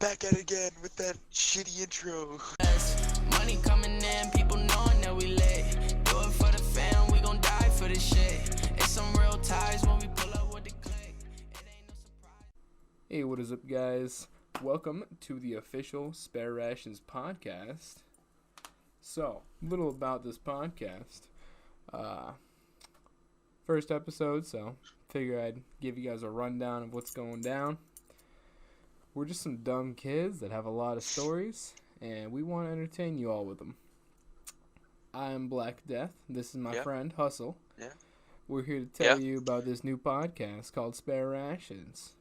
Back at it again with that shitty intro. Money coming in, people knowing that we lit. Do it for the fam, we gon' die for this shit. It's some real ties when we pull up with the click. It ain't no surprise. Hey, what is up, guys? Welcome to the official Spare Rations podcast. So, a little about this podcast. First episode, so figure I'd give you guys a rundown of what's going down. We're just some dumb kids that have a lot of stories, and we want to entertain you all with them. I'm Black Death. This is my friend, Hustle. Yeah. We're here to tell you about this new podcast called Spare Rations.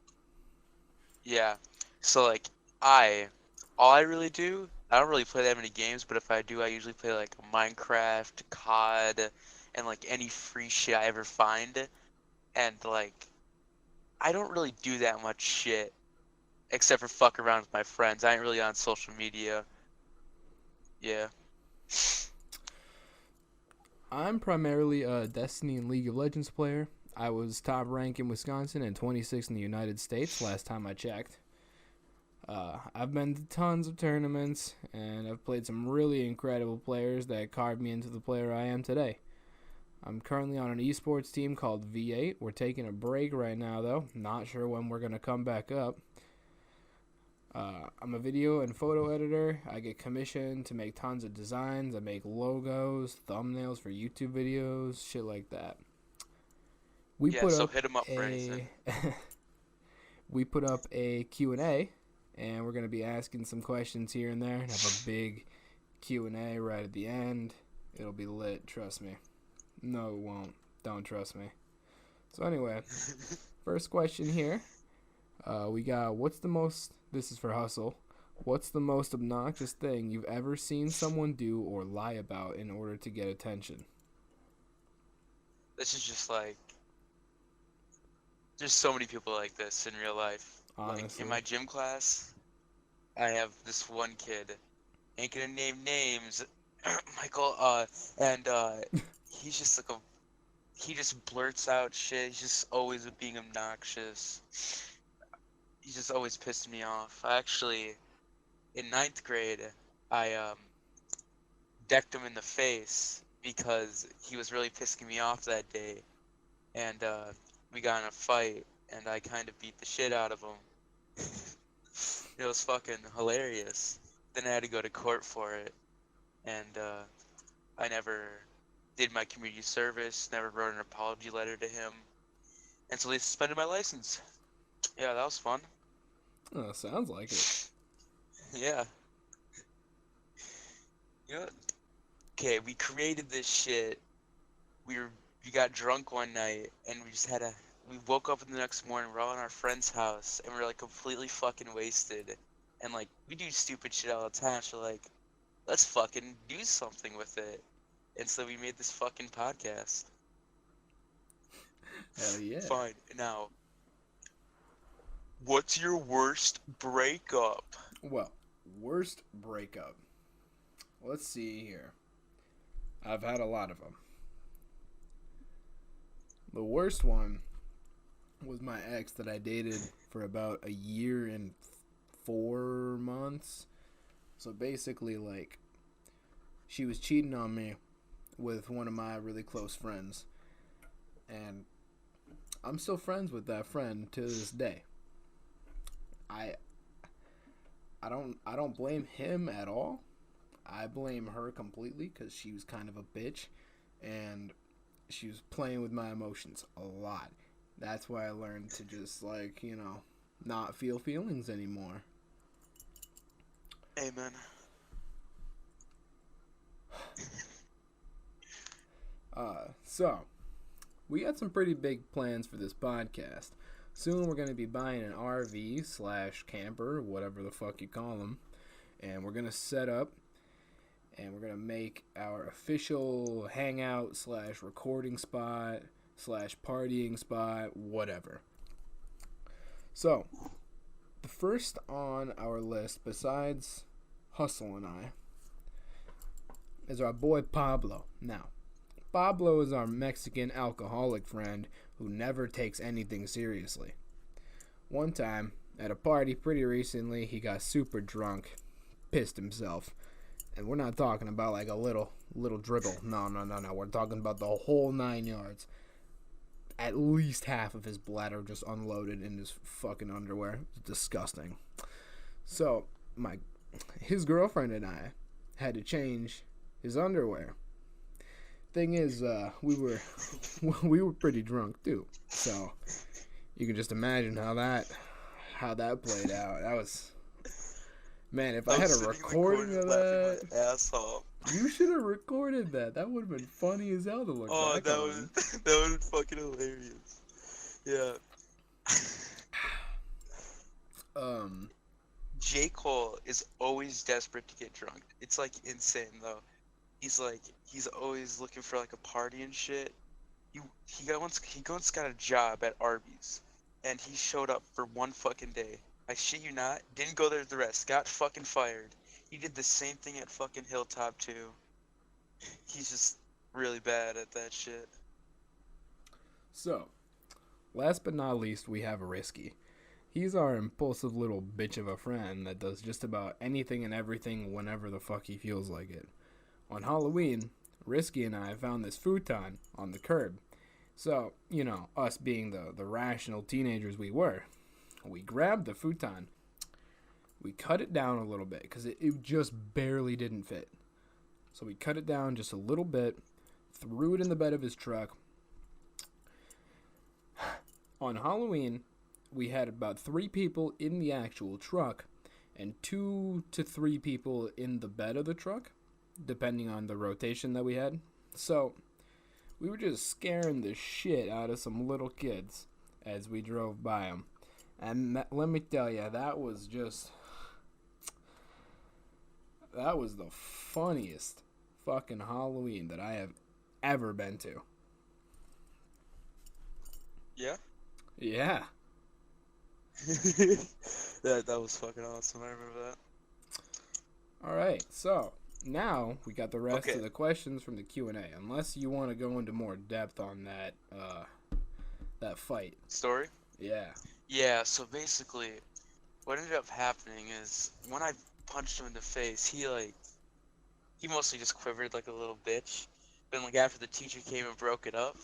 Yeah. So, I don't really play that many games, but if I do, I usually play, Minecraft, COD, and, any free shit I ever find. And, I don't really do that much shit, except for fuck around with my friends. I ain't really on social media. Yeah. I'm primarily a Destiny and League of Legends player. I was top rank in Wisconsin and 26th in the United States last time I checked. I've been to tons of tournaments, and I've played some really incredible players that carved me into the player I am today. I'm currently on an esports team called V8. We're taking a break right now, though. Not sure when we're going to come back up. I'm a video and photo editor. I get commissioned to make tons of designs. I make logos, thumbnails for YouTube videos, shit like that. Hit 'em up for anything. We put up a Q&A, and we're going to be asking some questions here and there, and have a big Q&A right at the end. It'll be lit, trust me. No, it won't. Don't trust me. So anyway, first question here. We got, this is for Hustle. What's the most obnoxious thing you've ever seen someone do or lie about in order to get attention? This is just there's so many people like this in real life. Honestly. In my gym class, I have this one kid. Ain't gonna name names, Michael. He's just he just blurts out shit. He's just always being obnoxious. He's just always pissed me off. I actually, in 9th grade, I decked him in the face because he was really pissing me off that day, and we got in a fight, and I kind of beat the shit out of him. It was fucking hilarious. Then I had to go to court for it, and I never did my community service, never wrote an apology letter to him, and so they suspended my license. Yeah, that was fun. Oh, sounds like it. Yeah. You know, okay, we created this shit. We got drunk one night, and we woke up the next morning, we're all in our friend's house, and we're completely fucking wasted. And we do stupid shit all the time, so let's fucking do something with it. And so we made this fucking podcast. Hell yeah. Fine. Now, what's your worst breakup? Well, worst breakup. Let's see here. I've had a lot of them. The worst one was my ex that I dated for about a year and 4 months. So basically, she was cheating on me with one of my really close friends. And I'm still friends with that friend to this day. I don't blame him at all. I blame her completely because she was kind of a bitch, and she was playing with my emotions a lot. That's why I learned to just not feel feelings anymore. Amen. So we got some pretty big plans for this podcast. Soon we're going to be buying an RV/camper, whatever the fuck you call them. And we're going to set up, and we're going to make our official hangout/recording spot/partying spot, whatever. So, the first on our list, besides Hustle and I, is our boy Pablo. Now, Pablo is our Mexican alcoholic friend who never takes anything seriously. One time, at a party pretty recently. He got super drunk, pissed himself. And we're not talking about like a little dribble. No. We're talking about the whole 9 yards. At least half of his bladder just unloaded in his fucking underwear. It's disgusting. So, his girlfriend and I had to change his underwear. Thing is, we were pretty drunk too. So, you can just imagine how that played out. That was, man, if I had a recording of that, asshole. You should have recorded that. That would have been funny as hell to look back on. That was fucking hilarious. Yeah. J. Cole is always desperate to get drunk. It's like insane though. He's always looking for like a party and shit. He once got a job at Arby's, and he showed up for one fucking day. I shit you not. Didn't go there the rest. Got fucking fired. He did the same thing at fucking Hilltop too. He's just really bad at that shit. So, last but not least, we have Risky. He's our impulsive little bitch of a friend that does just about anything and everything whenever the fuck he feels like it. On Halloween, Risky and I found this futon on the curb. So, us being the rational teenagers we were, we grabbed the futon. We cut it down a little bit because it just barely didn't fit. So we cut it down just a little bit, threw it in the bed of his truck. On Halloween, we had about 3 people in the actual truck and 2 to 3 people in the bed of the truck, depending on the rotation that we had. So we were just scaring the shit out of some little kids as we drove by them. And let me tell you, that was the funniest fucking Halloween that I have ever been to. Yeah? Yeah. that was fucking awesome. I remember that. Alright, so now we got the rest of the questions from the Q&A. Unless you want to go into more depth on that fight. Story? Yeah. Yeah, so basically, what ended up happening is when I punched him in the face, he mostly just quivered like a little bitch. Then like after the teacher came and broke it up,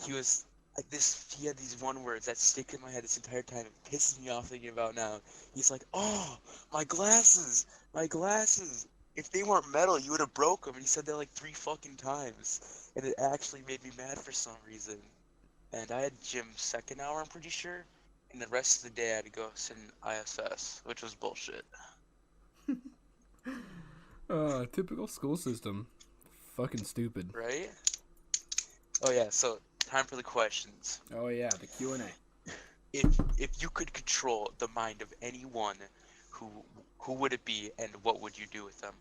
he was like this. He had these one words that stick in my head this entire time. It pisses me off thinking about now. He's like, "Oh, my glasses, my glasses. If they weren't metal, you would have broke them." And he said that like 3 fucking times, and it actually made me mad for some reason. And I had gym second hour, I'm pretty sure. And the rest of the day I had to go sit in ISS, which was bullshit. Typical school system. Fucking stupid. Right? Oh yeah, so time for the questions. Oh yeah, the Q&A. If you could control the mind of anyone, who would it be and what would you do with them?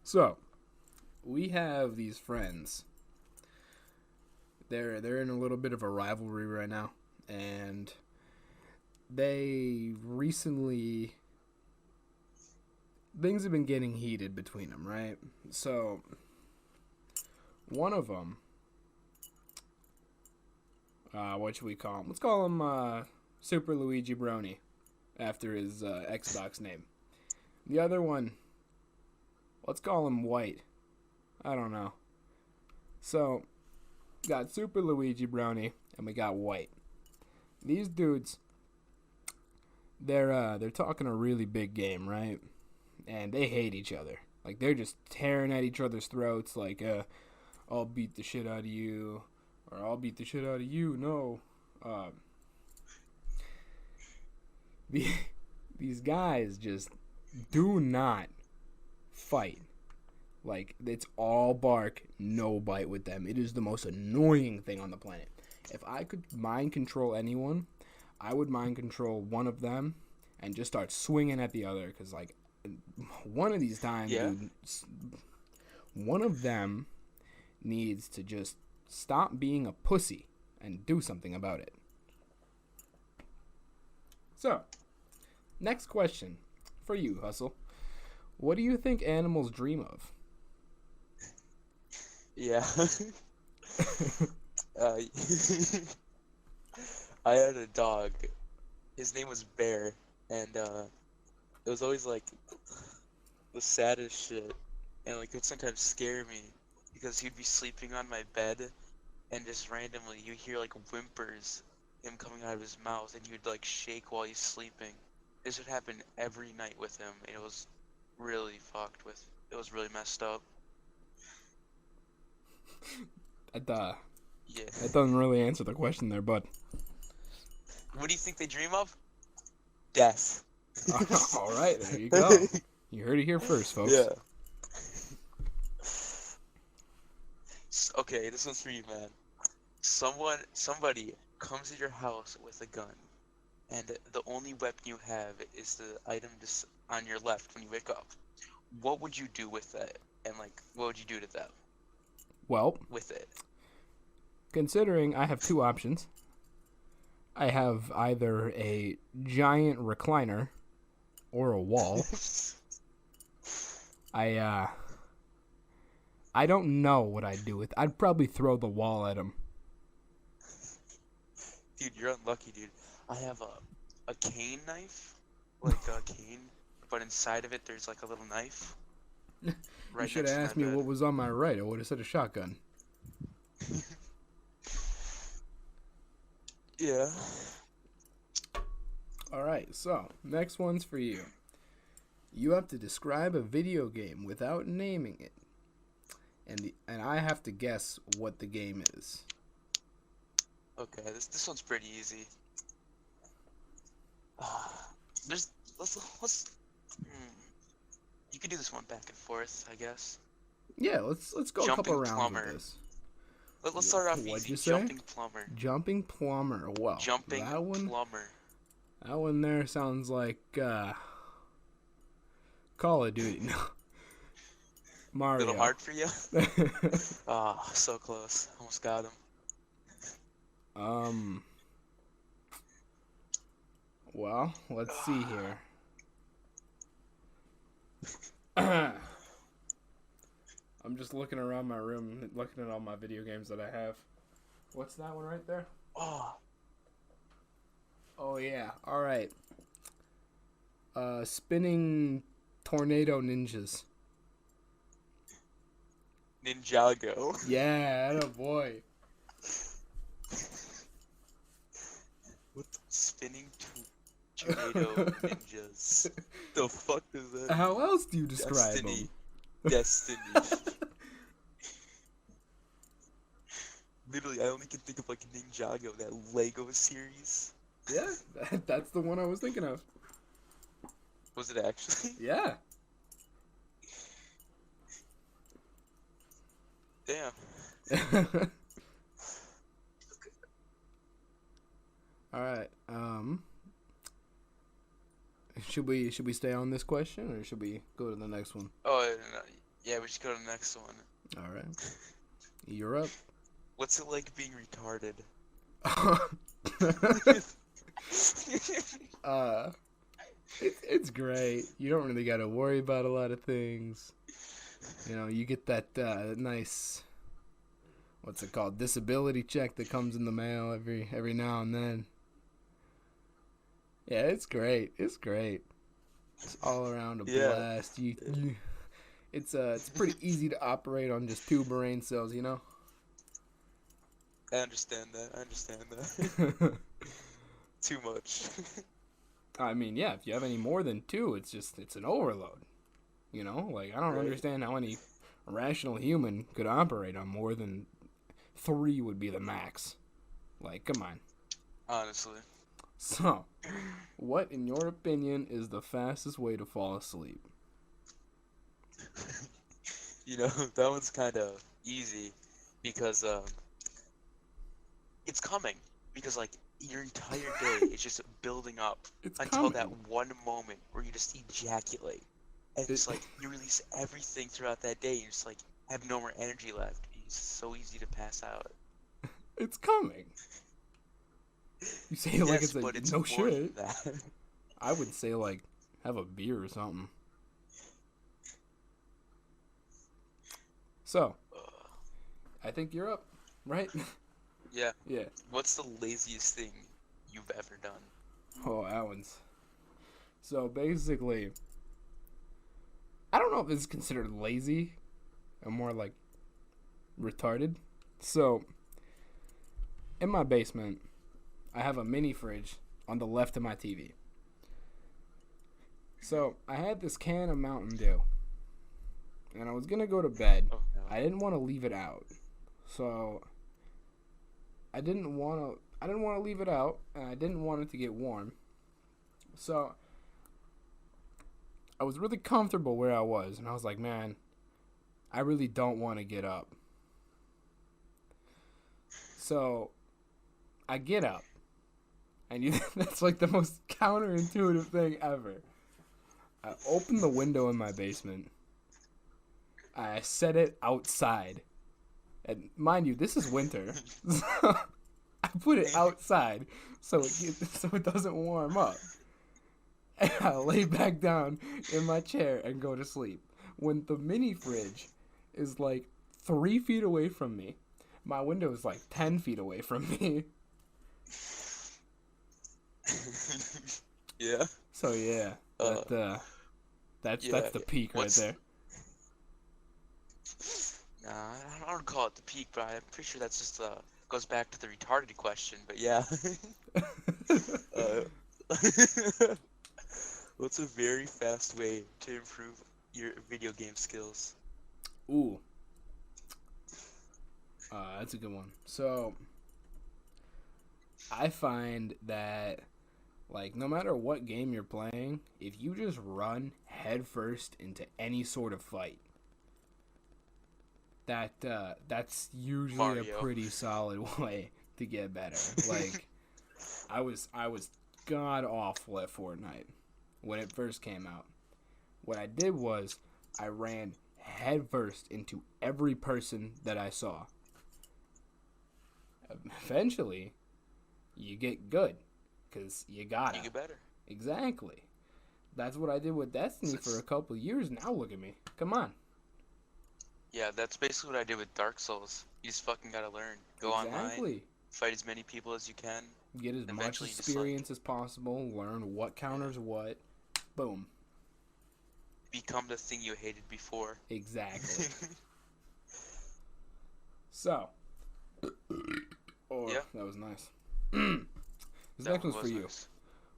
So, we have these friends. They're in a little bit of a rivalry right now, and they recently, things have been getting heated between them, right? So one of them, what should we call him? Let's call him Super Luigi Brony, after his Xbox name. The other one, let's call him White. I don't know. So got Super Luigi Brownie and we got White. These dudes, they're talking a really big game, right? And they hate each other. Like they're just tearing at each other's throats. Like, I'll beat the shit out of you, or I'll beat the shit out of you. No, these guys just do not fight. Like, it's all bark, no bite with them. It is the most annoying thing on the planet. If I could mind control anyone, I would mind control one of them and just start swinging at the other. Because, like, one of these times, dude, one of them needs to just stop being a pussy and do something about it. So, next question for you, Hustle. What do you think animals dream of? Yeah. I had a dog his name was Bear, and it was always like the saddest shit, and like it would sometimes scare me because he'd be sleeping on my bed, and just randomly you hear like whimpers, him coming out of his mouth, and he'd like shake while he's sleeping. This would happen every night with him, and it was really fucked with. It was really messed up. Yeah. That doesn't really answer the question there, bud. What do you think they dream of? Death. All right, there you go. You heard it here first, folks. Yeah. Okay, this one's for you, man. Somebody comes to your house with a gun, and the only weapon you have is the item just on your left when you wake up. What would you do with that? And like, what would you do to them Well, with it? considering I have two options, I have either a giant recliner or a wall. I don't know what I'd do with. I'd probably throw the wall at him. Dude, you're unlucky, dude. I have a cane knife, like a cane, but inside of it there's like a little knife. Right You should next have to asked my me bed. what was on my right. I would have said a shotgun. Yeah. All right, so next one's for you. You have to describe a video game without naming it, and I have to guess what the game is. Okay, this one's pretty easy. Let's you can do this one back and forth, I guess. Yeah, let's go a Jumping couple rounds plumber. with this. Let's start off What'd easy. you say? Jumping plumber. Jumping plumber. Well, Jumping that one there sounds like Call of Duty. No. A Mario. little hard for you? Ah, so close. Almost got him. Well, let's see here. I'm just looking around my room, looking at all my video games that I have. What's that one right there? Oh yeah. All right. Spinning tornado ninjas. Ninjago. Yeah, atta boy. What the spinning tornado ninjas? The fuck is that? How else do you describe Destiny. them? Destiny. Literally, I only can think of like Ninjago, that Lego series. Yeah, that's the one I was thinking of. Was it actually? Yeah. Damn. All right. Should we stay on this question or should we go to the next one? Oh, no, yeah, we should go to the next one. All right. You're up. What's it like being retarded? It's great. You don't really got to worry about a lot of things. You know, you get that nice, what's it called, disability check that comes in the mail every now and then. Yeah, it's great. It's great. It's all around a blast. It's pretty easy to operate on just 2 brain cells, you know. I understand that. Too much. I mean, yeah, if you have any more than 2, it's an overload. You know, like I don't understand how any rational human could operate on more than 3 would be the max. Like, come on. Honestly. So, what, in your opinion, is the fastest way to fall asleep? You know, that one's kind of easy because it's coming. Because like your entire day is just building up until that one moment where you just ejaculate, and it's like you release everything throughout that day. You just like have no more energy left. It's so easy to pass out. It's coming. You say it like it's but it's no more shit. than that. I would say like have a beer or something. So, I think you're up, right? Yeah. Yeah. What's the laziest thing you've ever done? Oh, that one's. So basically, I don't know if it's considered lazy or more like retarded. So, in my basement, I have a mini fridge on the left of my TV. So, I had this can of Mountain Dew, and I was gonna go to bed. Oh no. I didn't want to leave it out. So, I didn't want to leave it out, and I didn't want it to get warm. So, I was really comfortable where I was, and I was like, man, I really don't want to get up. So, I get up, and that's like the most counterintuitive thing ever. I open the window in my basement. I set it outside. And mind you, this is winter. So I put it outside so it doesn't warm up. And I lay back down in my chair and go to sleep. When the mini fridge is like 3 feet away from me, my window is like 10 feet away from me. Yeah. So yeah, that's the peak right there. Nah, I don't call it the peak, but I'm pretty sure that's just goes back to the retarded question. But yeah. What's a very fast way to improve your video game skills? Ooh. That's a good one. So, I find that, like, no matter what game you're playing, if you just run headfirst into any sort of fight, that's usually Mario. a pretty solid way to get better. Like, I was god awful at Fortnite when it first came out. What I did was I ran headfirst into every person that I saw. Eventually, you get good because you gotta. You get better. Exactly. That's what I did with Destiny for a couple of years. Now look at me. Come on. Yeah, that's basically what I did with Dark Souls. You just fucking gotta learn. Go Exactly. online, fight as many people as you can. Get as much Eventually you just, experience as possible. Learn what counters what. Boom. Become the thing you hated before. Exactly. So. Oh, Yeah. that was nice. This next one's for you. Nice.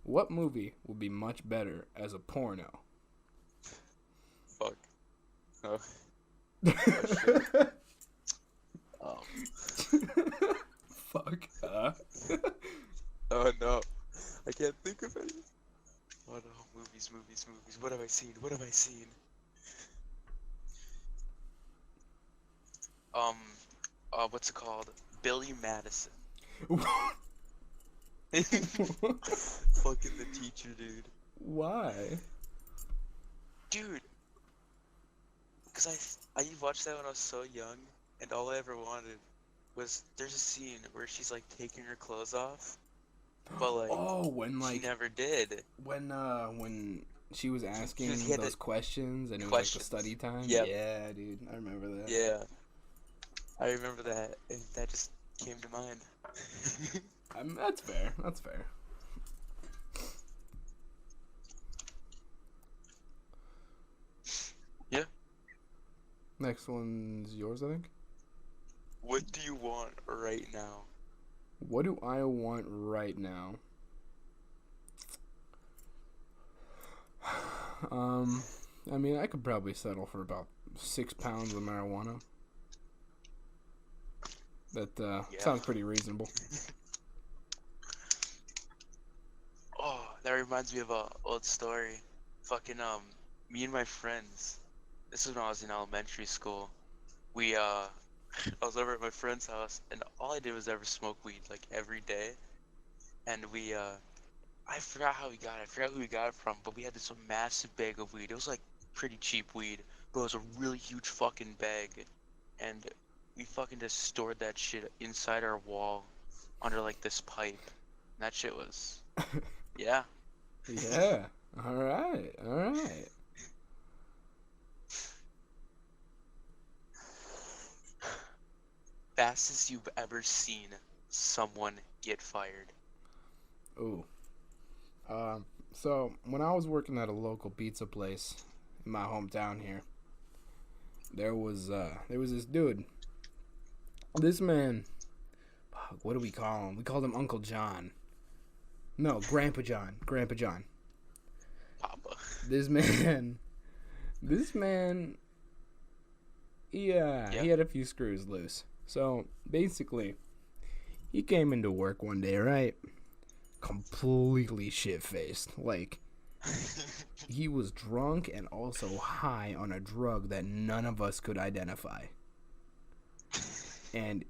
What movie would be much better as a porno? Fuck. Oh. Fuck. Oh no. I can't think of any. Oh no. Movies. What have I seen? What's it called? Billy Madison. Fucking the teacher, dude. Why? Dude. Because I watched that when I was so young, and all I ever wanted was, there's a scene where she's like taking her clothes off, but like, when like she never did. When she was asking He had those the questions and it was questions. like the study time. Yep. Yeah, dude, I remember that. Yeah. I remember that, and that just came to mind. That's fair. That's fair. Yeah. Next one's yours, I think. What do you want right now? What do I want right now? I mean, I could probably settle for about 6 pounds of marijuana. That sounds pretty reasonable. Oh, that reminds me of a old story. Fucking me and my friends. This is when I was in elementary school. I was over at my friend's house, and all I did was ever smoke weed like every day. And I forgot how we got it. I forgot who we got it from, but we had this massive bag of weed. It was like pretty cheap weed, but it was a really huge fucking bag. And we fucking just stored that shit inside our wall under like this pipe. And that shit was, yeah. Yeah. All right. Fastest you've ever seen someone get fired. Ooh. So when I was working at a local pizza place in my hometown here, there was this dude. This man, fuck, what do we call him? We called him Uncle John. No, Grandpa John. Grandpa John. Papa. This man, yeah, he had a few screws loose. So basically, he came into work one day, right? Completely shit-faced. Like, he was drunk and also high on a drug that none of us could identify. And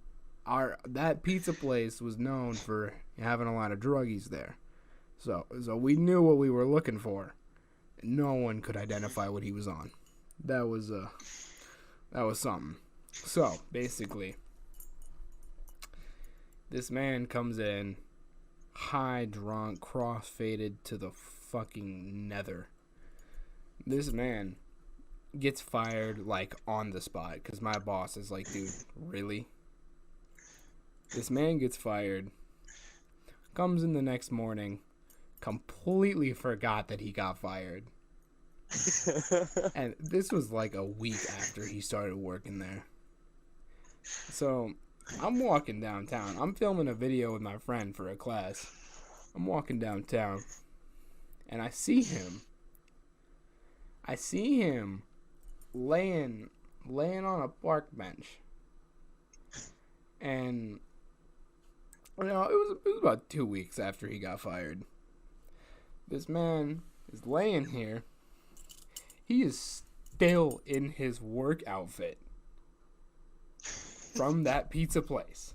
that pizza place was known for having a lot of druggies there. So we knew what we were looking for. No one could identify what he was on. That was something. So, basically, this man comes in high, drunk, cross-faded to the fucking nether. This man gets fired, like, on the spot, because my boss is like, dude, really? This man gets fired, comes in the next morning, completely forgot that he got fired. And this was like a week after he started working there. So, I'm walking downtown. I'm filming a video with my friend for a class. I'm walking downtown, and I see him. Laying on a park bench. And, you know, it was about 2 weeks after he got fired. This man is laying here. He is still in his work outfit from that pizza place.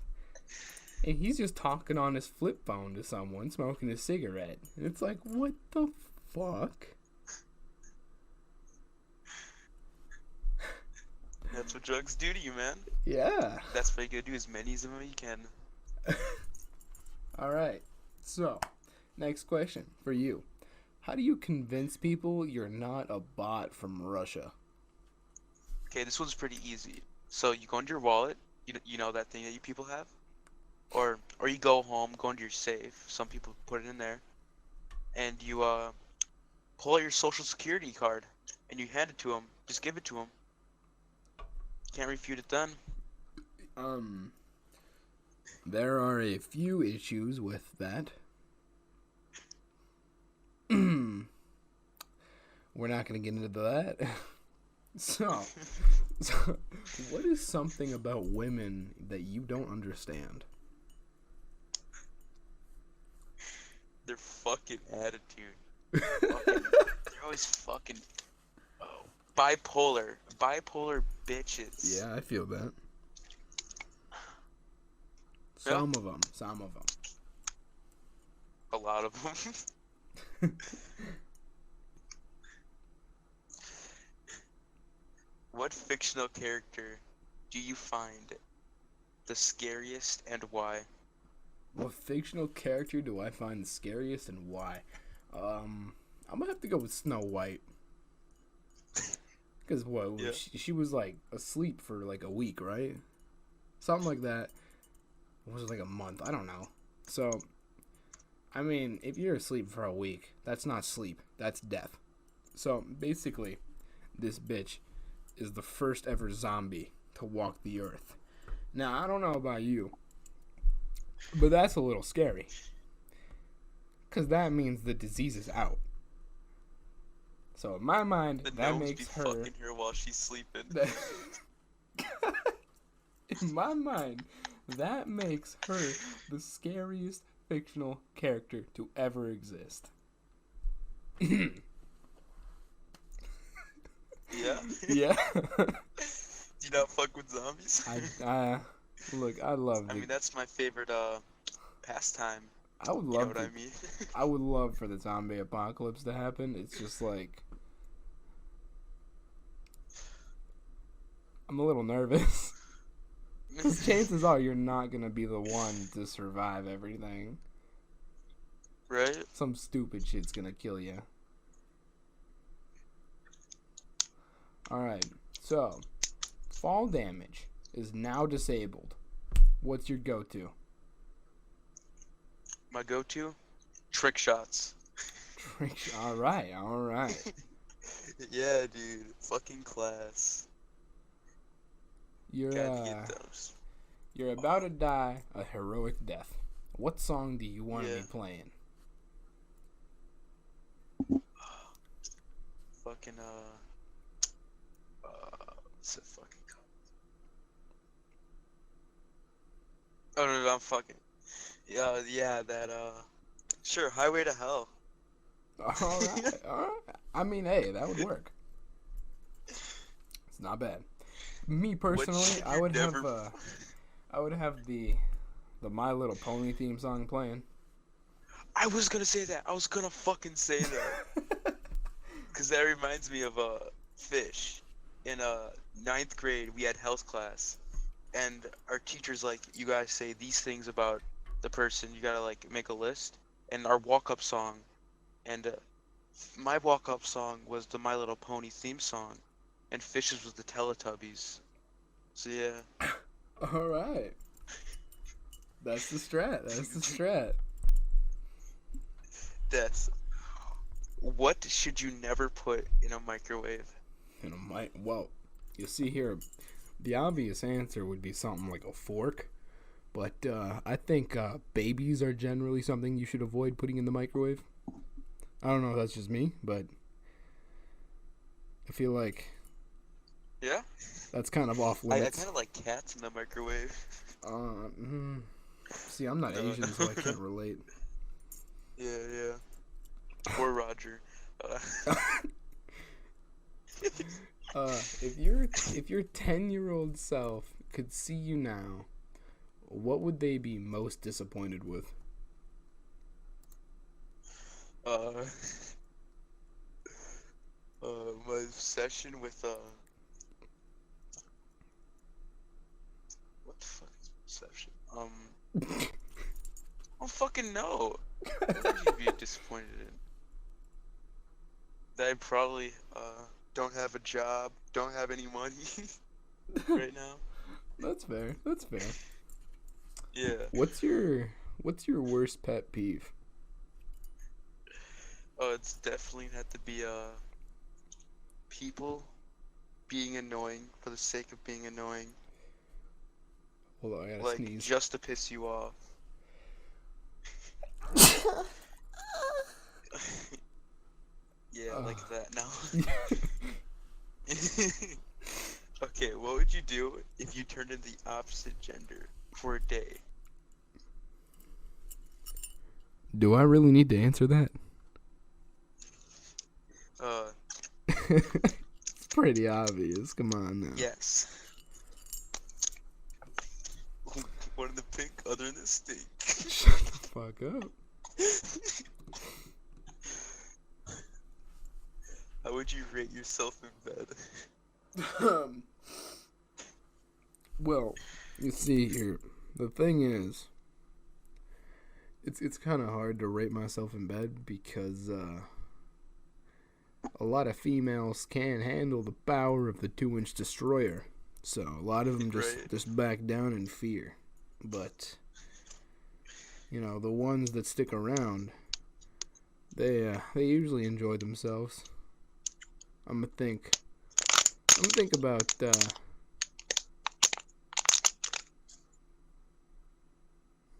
And he's just talking on his flip phone to someone, smoking a cigarette. And it's like, what the fuck? That's what drugs do to you, man. Yeah. That's what you gotta do, as many of them as you can. Alright. So, next question for you. How do you convince people you're not a bot from Russia? Okay, this one's pretty easy. So you go into your wallet, you know that thing that you people have? Or you go home, go into your safe, some people put it in there, and you pull out your social security card, and you hand it to them. Just give it to them. Can't refute it then. There are a few issues with that. We're not going to get into that. So, what is something about women that you don't understand? Their fucking attitude. They're always fucking bipolar bitches. Yeah, I feel that. Some of them. A lot of them. What fictional character do you find the scariest and why? What fictional character do I find the scariest and why? I'm gonna have to go with Snow White. Because what? Yeah. She was like asleep for like a week, right? Something like that. Or was it like a month? I don't know. So, I mean, if you're asleep for a week, that's not sleep. That's death. So, basically, this bitch is the first ever zombie to walk the earth. Now, I don't know about you, but that's a little scary. Because that means the disease is out. So, in my mind, that makes her... fucking her while she's sleeping. In my mind, that makes her the scariest fictional character to ever exist. Yeah? Yeah. Do you not fuck with zombies? Look, I love I mean, that's my favorite pastime. I would love what I mean? I would love for the zombie apocalypse to happen. It's just like... I'm a little nervous. Because chances are you're not going to be the one to survive everything. Right? Some stupid shit's going to kill you. Alright, so, fall damage is now disabled. What's your go-to? My go-to? Trick shots. All right, all right. Yeah, dude. Fucking class. You're Gotta get those. you're about to die a heroic death. What song do you want to Yeah. be playing? Fucking what's it fucking called? Oh no, I'm fucking. Yeah, that sure, Highway to Hell. All right, all right. I mean, hey, that would work. It's not bad. Me What personally, should I you would never have the My Little Pony theme song playing. I was gonna say that. I was gonna fucking say that. Cause that reminds me of Fish. In ninth grade, we had health class, and our teacher's like, "You guys say these things about the person. You gotta like make a list." And our walk-up song, and my walk-up song was the My Little Pony theme song, and Fish's was the Teletubbies. So yeah, All right, that's the strat. That's the strat. that's what should you never put in a microwave? And I'm like, well, you see here, the obvious answer would be something like a fork, but I think babies are generally something you should avoid putting in the microwave. I don't know if that's just me, but I feel like Yeah, that's kind of off I limits. kind of like cats in the microwave. See, I'm not Asian, so I can't relate. Yeah. Or Roger. If your 10-year-old self could see you now, what would they be most disappointed with? My obsession with what the fuck is obsession? I don't fucking know. What would you be disappointed in? That I probably don't have a job, don't have any money right now. That's fair. That's fair. Yeah. What's your worst pet peeve? Oh, it's definitely had to be people being annoying for the sake of being annoying. Hold on, I gotta Like sneeze. just to piss you off. Yeah, like that now. Okay, what would you do if you turned in the opposite gender for a day? Do I really need to answer that? It's pretty obvious. Come on now. Yes. One in the pink, other in the stink. Shut the fuck up. How would you rate yourself in bed? Well, you see here, the thing is, it's kind of hard to rate myself in bed because a lot of females can't handle the power of the 2-inch destroyer, so a lot of them just back down in fear. But you know, the ones that stick around, they usually enjoy themselves. I'm gonna think about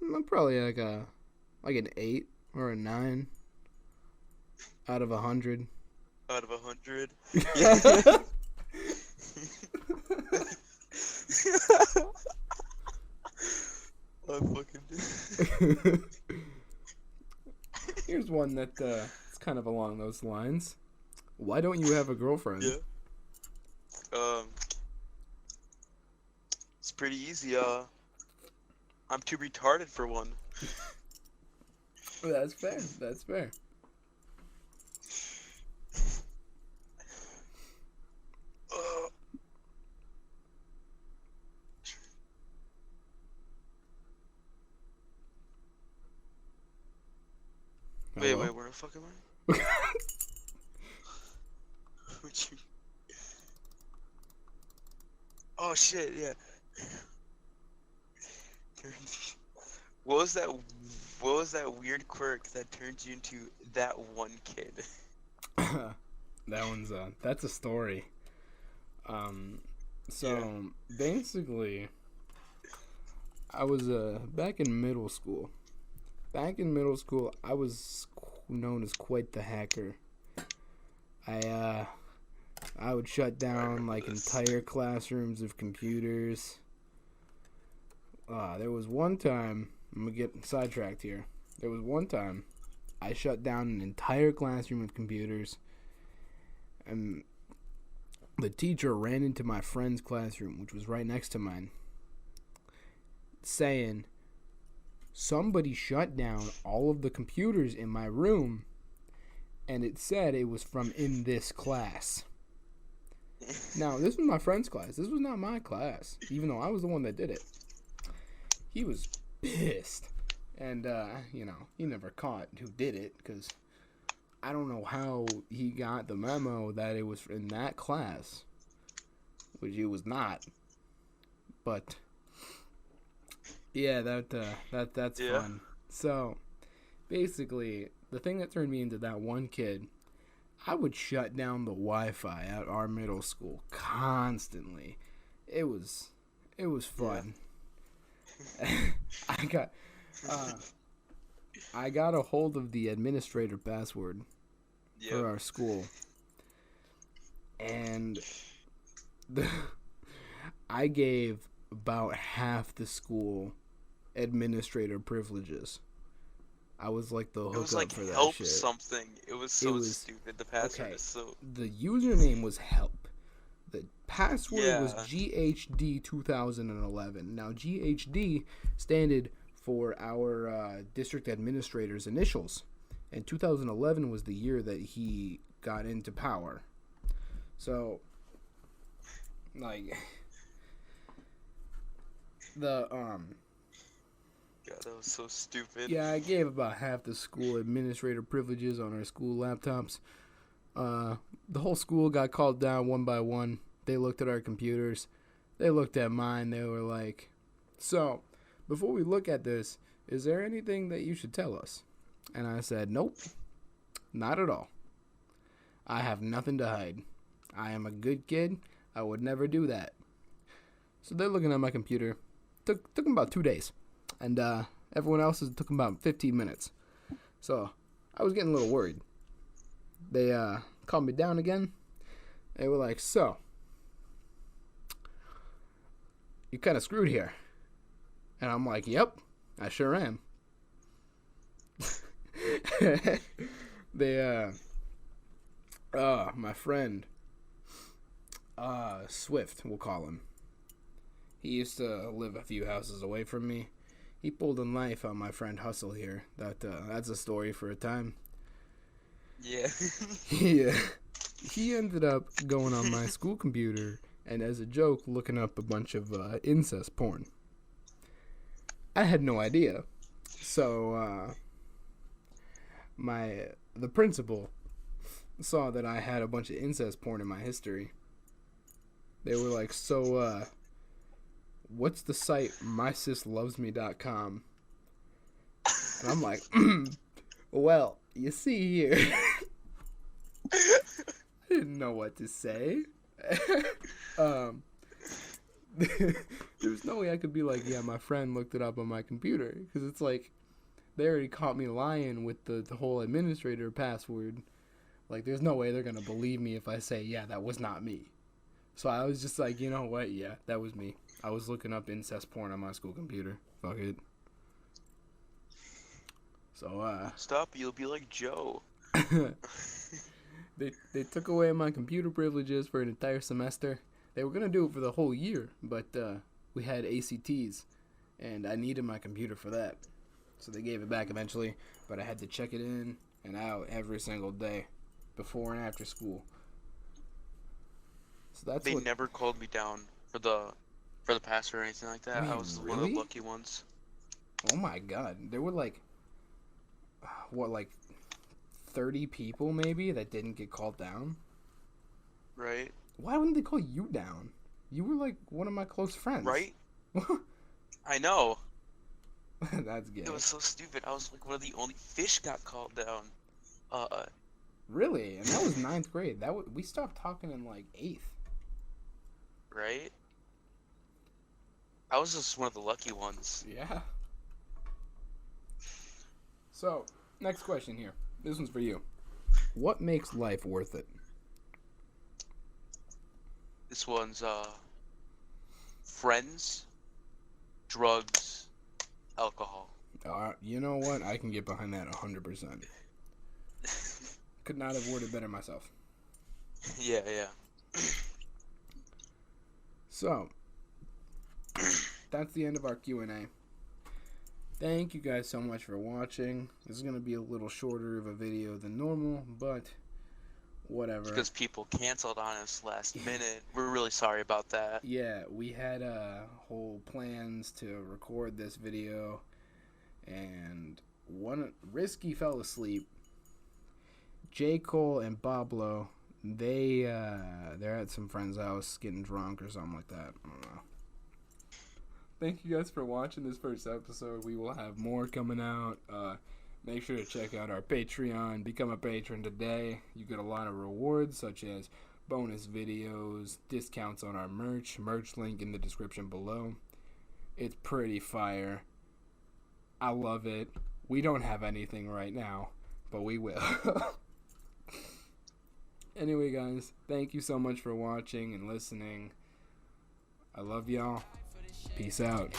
I'm probably like an 8 or a 9 out of 100. Out of 100? Yeah. I fucking Here's one that it's kind of along those lines. Why don't you have a girlfriend? Yeah. It's pretty easy. I'm too retarded for one. That's fair. That's fair. Wait, where the fuck am I? What you... Oh shit, yeah. What was that What was that weird quirk that turned you into that one kid? That's a story. So basically, I was back in middle school. I was known as quite the hacker. I would shut down like entire classrooms of computers. There was one time, I'm gonna get sidetracked here. There was one time I shut down an entire classroom of computers, and the teacher ran into my friend's classroom, which was right next to mine, saying, somebody shut down all of the computers in my room, and it said it was from in this class. Now, this was my friend's class. This was not my class, even though I was the one that did it. He was pissed. And, he never caught who did it, because I don't know how he got the memo that it was in that class, which it was not. But, yeah, that's fun. So, basically, the thing that turned me into that one kid, I would shut down the Wi-Fi at our middle school constantly. It was fun. Yeah. I got a hold of the administrator password for our school, and I gave about half the school administrator privileges. I was like the hookup It was like for that help shit. something. It was so stupid. The password is so. The username was help. The password was GHD 2011. Now GHD standed for our district administrator's initials, and 2011 was the year that he got into power. So, like, God, that was so stupid. yeah, I gave about half the school administrator privileges on our school laptops. The whole school got called down one by one. They looked at our computers. They looked at mine. They were like, so, before we look at this, is there anything that you should tell us? And I said, nope, not at all. I have nothing to hide. I am a good kid. I would never do that. So they're looking at my computer. Took them about 2 days. And everyone else's took them about 15 minutes. So I was getting a little worried. They calmed me down again. They were like, so, you're kind of screwed here. And I'm like, yep, I sure am. My friend, Swift, we'll call him. He used to live a few houses away from me. He pulled a knife on my friend Hustle here. That's a story for a time. Yeah. He ended up going on my school computer and, as a joke, looking up a bunch of incest porn. I had no idea. So, the principal saw that I had a bunch of incest porn in my history. They were like, so, what's the site mysislovesme.com? And I'm like, well, you see here. I didn't know what to say. There's no way I could be like, yeah, my friend looked it up on my computer, because it's like they already caught me lying with the whole administrator password. Like, there's no way they're gonna believe me if I say, yeah, that was not me. So I was just like, you know what, yeah, that was me. I was looking up incest porn on my school computer. Fuck it. So Stop, you'll be like Joe. They took away my computer privileges for an entire semester. They were going to do it for the whole year, but we had ACTs, and I needed my computer for that. So they gave it back eventually, but I had to check it in and out every single day, before and after school. So that's They never called me down for the password or anything like that. Wait, I was one of the lucky ones. Oh my god. There were like 30 people maybe that didn't get called down? Right? Why wouldn't they call you down? You were like one of my close friends. Right? I know. That's gay. It was so stupid. I was like one of the only fish got called down. Really? And that was ninth grade. We stopped talking in like 8th. Right? I was just one of the lucky ones. Yeah. So, next question here. This one's for you. What makes life worth it? This one's friends, drugs, alcohol. You know what? I can get behind that 100%. Could not have worded better myself. Yeah. So, that's the end of our Q&A. Thank you guys so much for watching. This is going to be a little shorter of a video than normal, but whatever. Because people canceled on us last minute. We're really sorry about that. Yeah, we had whole plans to record this video, and Risky fell asleep. J. Cole and Pablo, they're at some friend's house getting drunk or something like that. I don't know. Thank you guys for watching this first episode. We will have more coming out. Make sure to check out our Patreon. Become a patron today. You get a lot of rewards such as bonus videos, discounts on our merch link in the description below. It's pretty fire. I love it. We don't have anything right now, but we will. Anyway, guys, thank you so much for watching and listening. I love y'all. Peace out.